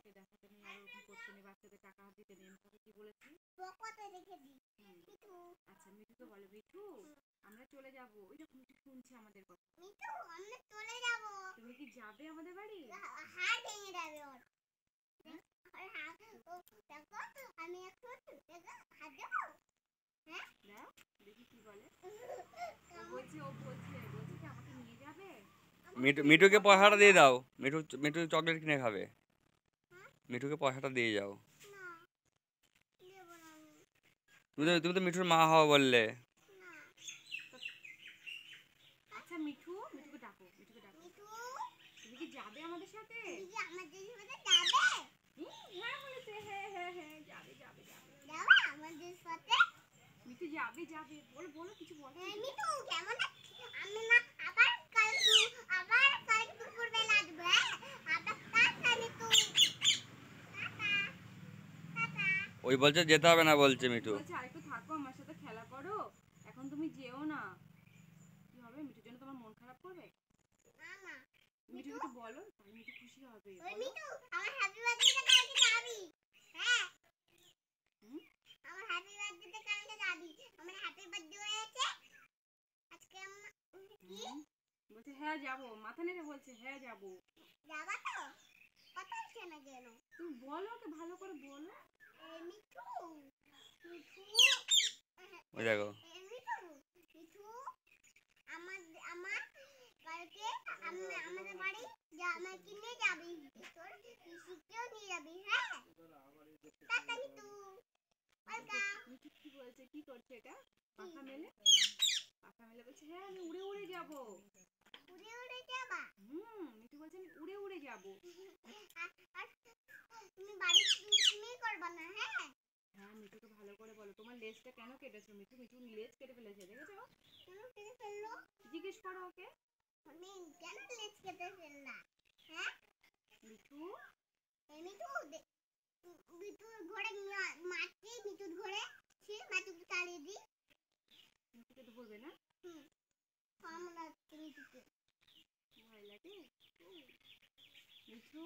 ওকে দেখাতে নেই, আর ওরকম করতে নেই, বাচ্চাদের টাকা হাত দিতে নেই। আমি তোকে কি বলেছি? আচ্ছা মিঠুকে বলো, মিঠু আমরা চলে যাবো। ওই দেখো মিঠু শুনছে আমাদের কথা। তুমি কি যাবে আমাদের বাড়ি? হ্যাঁ ভেঙে যাবে ওর। আমি একটু হাত দেবো। হ্যাঁ দাও দেখি কি বলে। ও বলছে কি আমাকে নিয়ে যাবে। মিঠুকে পয়সাটা দিয়ে দাও। মিঠু চকলেট কিনে খাবে। মিঠুকে পয়সাটা দিয়ে যাও। তুমি তো মিঠুর মা হও বললে। আচ্ছা মিঠুকে ডাকো। তুমি কি যাবে আমাদের সাথে? হ্যাঁ বলেছে, হ্যাঁ যাবে। আমাদের সাথে মিঠু যাবে। বলো কিছু বলো। মিঠু কেমন আছিস? আমি না আবার কাল দুপুর বেলা আসবো। আবার টাটা মিঠু। টাটা। ওই বলছে যেতে হবে না বলছে মিঠু। বলছে আরেকটু থাকো আমার সাথে খেলা করো, এখন তুমি যেও না। কি হবে মিঠুর জন্য তোমার মন খারাপ করবে? না মিঠু একটু বলো, তাহলে মিঠু খুশি হবে। ওই মিঠু আমার হ্যাপি বার্থডে কালকে যাবি? হ্যাঁ আমার হ্যাপি বার্থডে কালকে যাবি? আমার হ্যাপি বার্থডে হয়েছে আজকে। কি বলছে? হ্যাঁ যাবো, মাথা নেড়ে বলছে হ্যাঁ যাবো। যাবা তো? কথা হচ্ছে না কেন? তুমি বলো ওকে, ভালো করে বলো। মিঠু ওই দেখো মিঠু আমার কালকে আমাদের বাড়ি আমাকে নিয়ে যাবি, তোর পিসিকেও নিয়ে যাবি। হ্যাঁ টাটা মিঠু। মিঠু কি বলছে, কি করছে এটা? পাখা মেলে বলছে হ্যাঁ আমি উড়ে যাবো। উড়ে যাবা? মিঠু বলছে আমি উড়ে যাবো। আর তুমি বাড়ি তুমি করবা না? হ্যাঁ মিঠুকে ভালো করে বলো, তোমার লেজটা কেন কেটেছো? মিঠু লেজ কেটে ফেলেছে, দেখেছো? কেন কেটে ফেললো জিজ্ঞেস করো ওকে। আমি কেন লেজ কেটে ফেললাম? হ্যাঁ মিঠু মিঠুর ঘরে মাটি, মিঠুর ঘরে সে মাটিকে তাড়িয়ে দি। মিঠুকে ধরবে না? আমরা মিঠুকে ভয় লাগে। মিঠু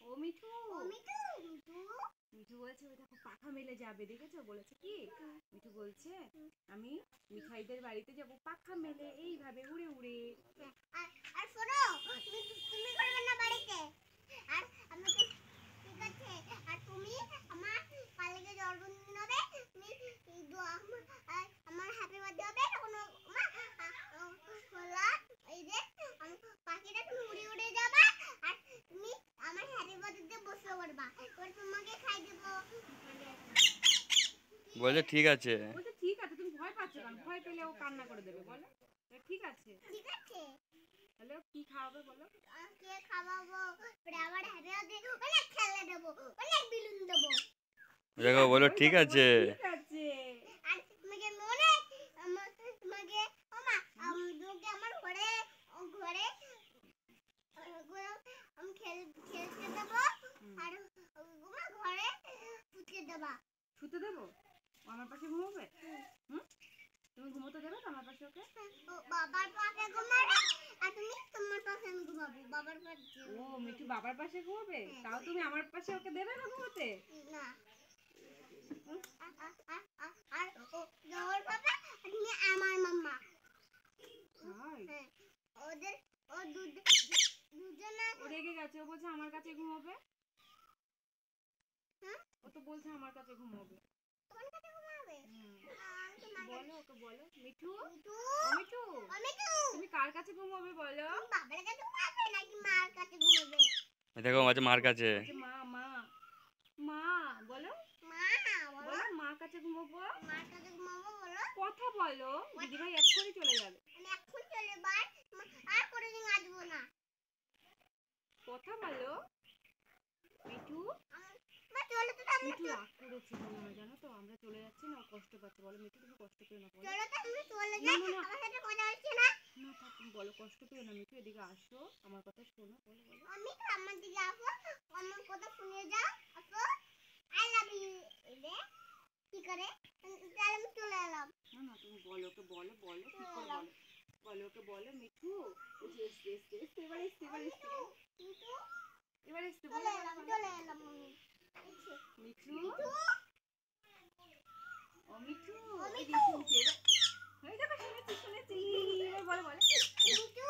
ও মিঠু মিঠু বলছে ওই দেখো পাখা মেলে যাবে, দেখেছো? বলেছে কি মিঠু বলছে আমি মিঠাইদের বাড়িতে যাব পাখা মেলে, এইভাবে উড়ে। আর শোনো তুমি করবে না বাড়িতে। আর আমি তো ঠিক আছে। আর তুমি আমার কালকে জন্মদিন হবে, তুমি আমার হ্যাপি বার্থডে হবে, তখন এই যে পাখিটা তুমি উড়ে যাবা, আর তুমি আমার হ্যাপি বার্থডে বসে পড়বা, এবার তোমাকে খাই দেব। বলছে ঠিক আছে। তুমি ভয় পাচ্ছ কেন? ভয় পেলে ও কান্না করে দেবে। বলো ঠিক আছে হ্যালো কি খাওয়াবে বলো? কে খাওয়াবো? আবার অনেক খেলনা দেবো, অনেক বেলুন দেবো। দেখো বলো ঠিক আছে। আর তোমাকে মনে তোমাকে আমার ঘরে আমি খেলতে দেবো, আর ঘরে শুতে দেবো। আমার পাশে ঘুমোবে? তুমি ঘুমোতে দেবে তো আমার পাশে ওকে? বাবার পাশে ঘুমাবে, আর তুমি তোমার পাশে আমি ঘুমাবো বাবার পাশে। ও মিঠু বাবার পাশে ঘুমাবে? তাও তুমি আমার পাশে ওকে দেবে না ঘুমোতে? না। আর ওর বাবা আর তুমি আমার মাম্মা। হ্যাঁ ওদের ও দুজনা রেগে গেছে, ও বলছে আমার কাছে ঘুমাবে। ও তো বলছে আমার কাছে ঘুমাবে। তোমার কাছে ঘুমাবে? বলো ওকে, বলো মিঠু তুমি কার কাছে ঘুমাবে বলো? বাবার কাছে ঘুমাবে নাকি মার কাছে ঘুমাবে? দেখো মাঝে মার কাছে। মা বলো, বলো মার কাছে ঘুমাবো। বলো কথা বলো, দিদিভাই এক্ষুনি চলে যাবে। আমি এক্ষুনি চলে যাই, আর কোনোদিন আসবো না। কথা বলো মিঠু। মিঠু রাগ করেছে মনে হয়, জানো তো আমরা চলে যাচ্ছি না, কষ্ট পাচ্ছে। বলো মিঠু তুমি কষ্ট পেও না। চলো তো আমরা চলে যাই, আমার সাথে মজা হচ্ছে না। না থাক, তুমি বলো কষ্ট পেও না মিঠু, এদিকে আসো, আমার কথা শোনো। বলো আমি আমার দিকে আসো, আমার কথা শুনে যাও। আসো, আই লাভ ইউ। এলে কি করে? তাহলে আমি চলে এলাম। না তুমি বলো ওকে, বলো ঠিক করে বলো ওকে, বলো মিঠু এবার এসছে বলো। মিঠু ও মিঠু এই দেখো শুনেছি শুনেছি এবার বলো বলো মিঠু